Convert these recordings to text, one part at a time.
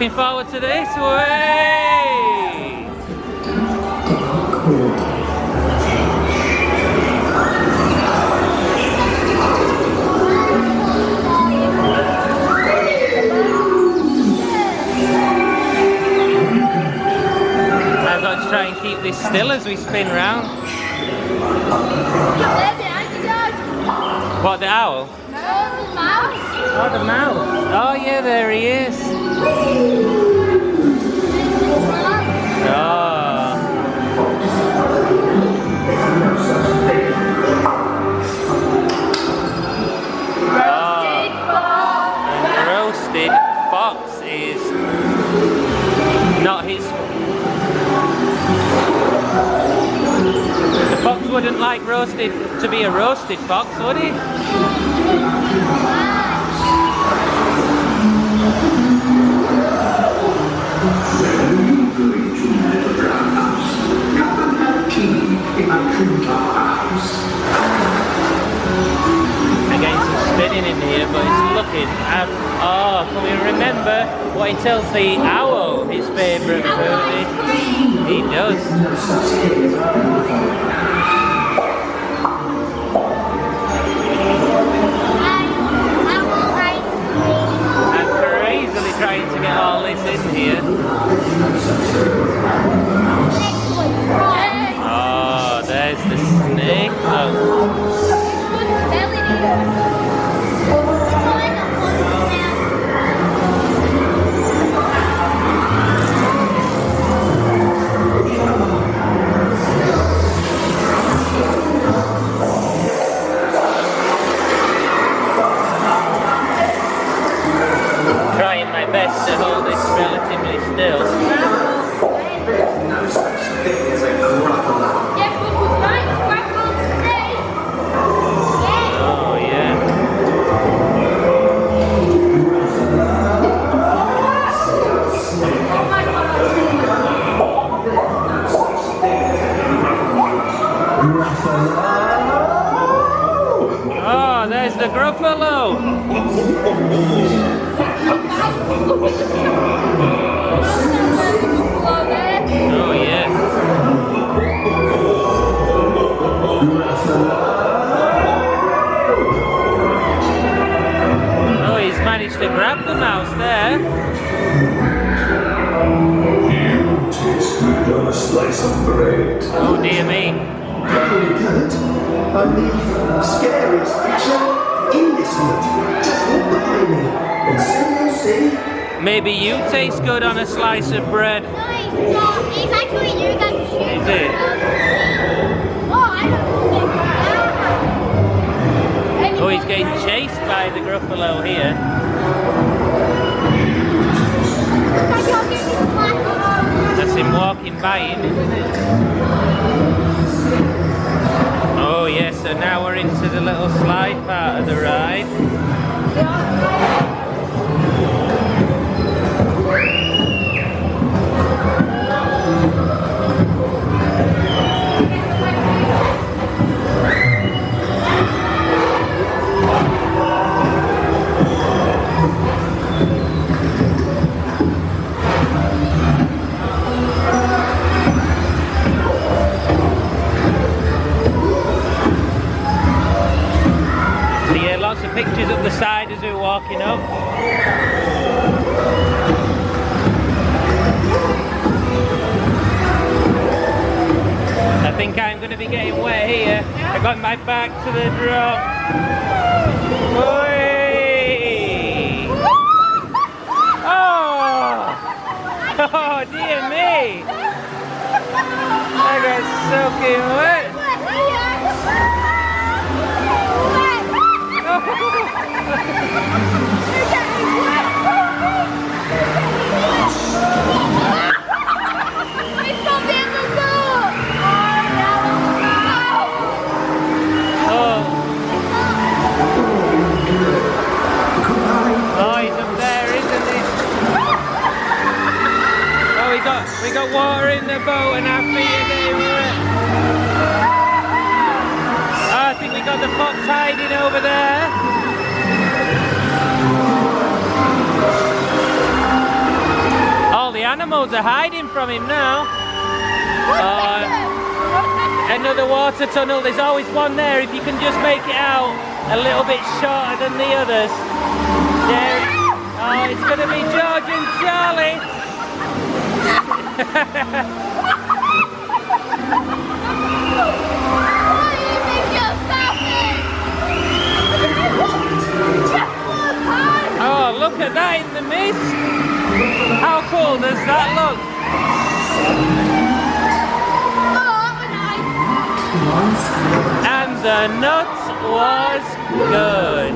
Looking forward to this. Way! I've got to try and keep this still as we spin round. What, the owl? No, the mouse. Oh, the mouse. Oh, yeah, there he is. Oh. Roasted fox is not his. The fox wouldn't like roasted to be a roasted fox, would he? Again, some spinning in here, but it's looking at. Oh, can we remember what he tells the owl his favourite food is? He does. I'm crazily trying to get all this in here. Oh, there's the snake. Trying my best to hold this relatively still. No such thing as a Gruffalo. Oh yeah. Oh, there's the Gruffalo. Oh yeah. Oh, he's managed to grab the mouse there. You taste good on a slice of bread. Oh dear me. Probably can't. I'm the scariest creature in this wood. Just walk behind me, and soon you'll see. Maybe you taste good on a slice of bread. No, he's not. He's actually you that shoots. Is it? Oh, I don't think Oh, he's getting chased by the Gruffalo here. That's him walking by him, isn't it? Oh yes, so now we're into the little slide part of the ride. Lots of pictures up the side as we're walking up. I think I'm going to be getting wet here. I got my back to the drop. Oi! Oh! Oh dear me! I got soaking wet. We got water in the boat and our feet are getting wet. Oh, I think we got the fox hiding over there. animals are hiding from him now. Another water tunnel. There's always one there if you can just make it out a little bit shorter than the others. There. Oh, it's going to be George and Charlie. Oh, look at that in the mist. How cool does that look? And the nut was good.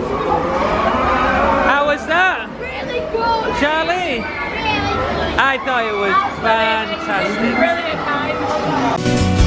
How was that? Really good. Charlie? Really good. I thought it was fantastic. Really good time.